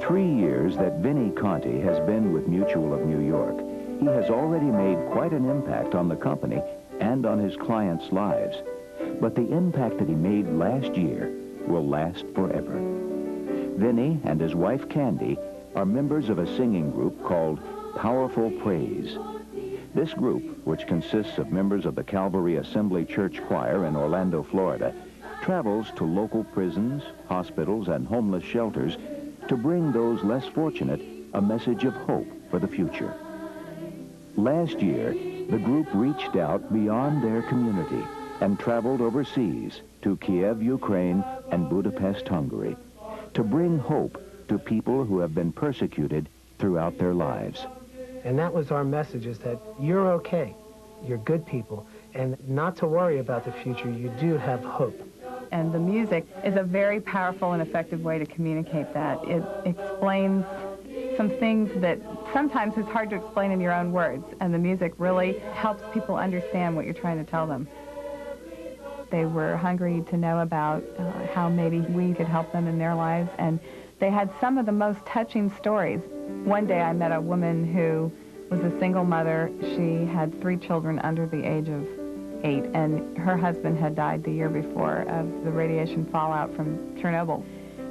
3 years that Vinnie Conti has been with Mutual of New York, he has already made quite an impact on the company and on his clients' lives. But the impact that he made last year will last forever. Vinnie and his wife Candy are members of a singing group called Powerful Praise. This group, which consists of members of the Calvary Assembly Church Choir in Orlando, Florida, travels to local prisons, hospitals, and homeless shelters to bring those less fortunate a message of hope for the future. Last year, the group reached out beyond their community and traveled overseas to Kiev, Ukraine, and Budapest, Hungary, to bring hope to people who have been persecuted throughout their lives. And that was our message, is that you're okay, you're good people, and not to worry about the future, you do have hope. And the music is a very powerful and effective way to communicate that. It explains some things that sometimes it's hard to explain in your own words, and the music really helps people understand what you're trying to tell them. They were hungry to know about how maybe we could help them in their lives, and they had some of the most touching stories. One day I met a woman who was a single mother. She had 3 children under the age of 8, and her husband had died the year before of the radiation fallout from Chernobyl.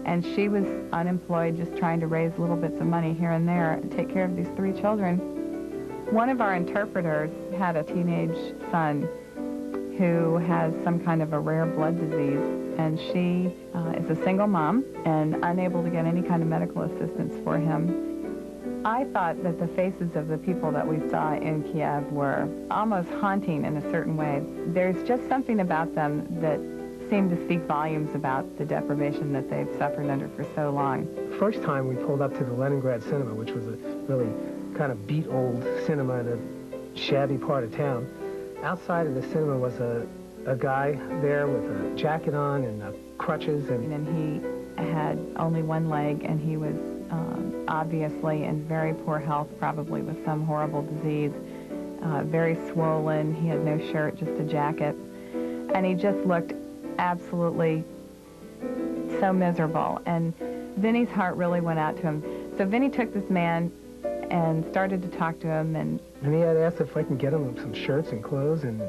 And she was unemployed, just trying to raise little bits of money here and there to take care of these 3 children. One of our interpreters had a teenage son who has some kind of a rare blood disease, and she is a single mom and unable to get any kind of medical assistance for him. I thought that the faces of the people that we saw in Kiev were almost haunting in a certain way. There's just something about them that seemed to speak volumes about the deprivation that they've suffered under for so long. First time we pulled up to the Leningrad Cinema, which was a really kind of beat-old cinema in a shabby part of town. Outside of the cinema was a guy there with a jacket on and crutches. And he had only one leg, and he was obviously in very poor health, probably with some horrible disease, very swollen. He had no shirt, just a jacket. And he just looked absolutely so miserable. And Vinnie's heart really went out to him. So Vinnie took this man and started to talk to him. And he had asked if I can get him some shirts and clothes. And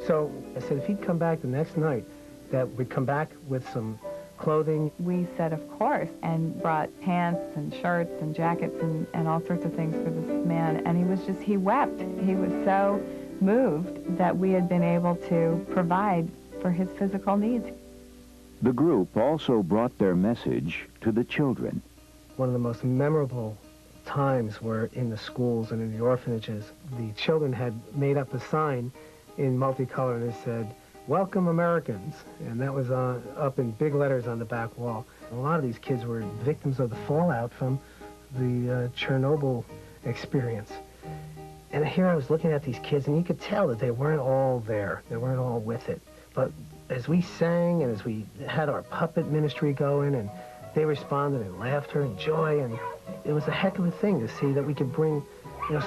so I said if he'd come back the next night, that we'd come back with some clothing. We said, of course, and brought pants and shirts and jackets and all sorts of things for this man. And he wept. He was so moved that we had been able to provide for his physical needs. The group also brought their message to the children. One of the most memorable times were in the schools and in the orphanages. The children had made up a sign in multicolor, and it said, "Welcome Americans," and that was up in big letters on the back wall. A lot of these kids were victims of the fallout from the Chernobyl experience. And here I was looking at these kids, and you could tell that they weren't all there. They weren't all with it. But as we sang and as we had our puppet ministry going, and they responded in laughter and joy, and it was a heck of a thing to see that we could bring,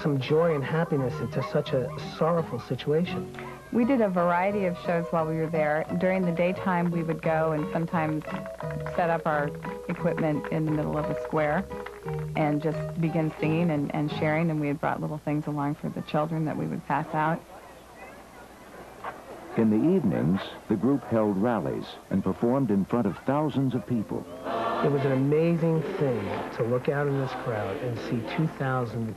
some joy and happiness into such a sorrowful situation. We did a variety of shows while we were there. During the daytime, we would go and sometimes set up our equipment in the middle of a square and just begin singing and sharing, and we had brought little things along for the children that we would pass out. In the evenings, the group held rallies and performed in front of thousands of people. It was an amazing thing to look out in this crowd and see 2,000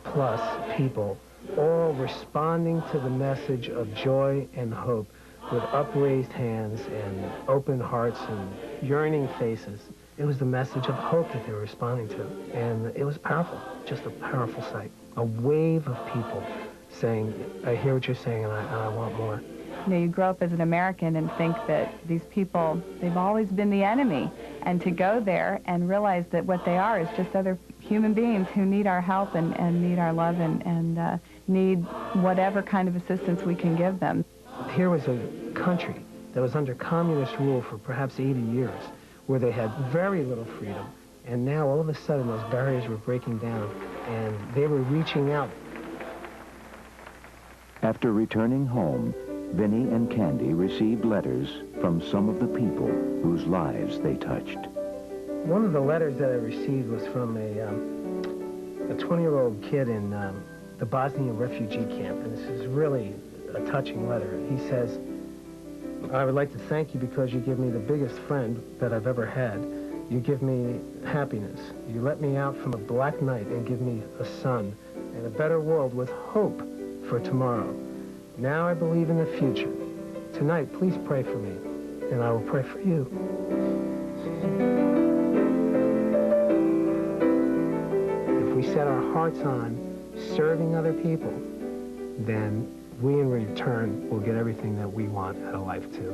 plus people all responding to the message of joy and hope with upraised hands and open hearts and yearning faces. It was the message of hope that they were responding to, and it was powerful, just a powerful sight. A wave of people saying, I hear what you're saying, and I want more. You grow up as an American and think that these people, they've always been the enemy, and to go there and realize that what they are is just other human beings who need our help and need our love and need whatever kind of assistance we can give them. Here was a country that was under communist rule for perhaps 80 years, where they had very little freedom, and now all of a sudden those barriers were breaking down, and they were reaching out. After returning home, Vinnie and Candy received letters from some of the people whose lives they touched. One of the letters that I received was from a 20-year-old kid in the Bosnian refugee camp, and this is really a touching letter. He says, "I would like to thank you because you give me the biggest friend that I've ever had. You give me happiness. You let me out from a black night and give me a sun and a better world with hope for tomorrow. Now I believe in the future. Tonight, please pray for me, and I will pray for you." If we set our hearts on serving other people, then we in return will get everything that we want out of life too.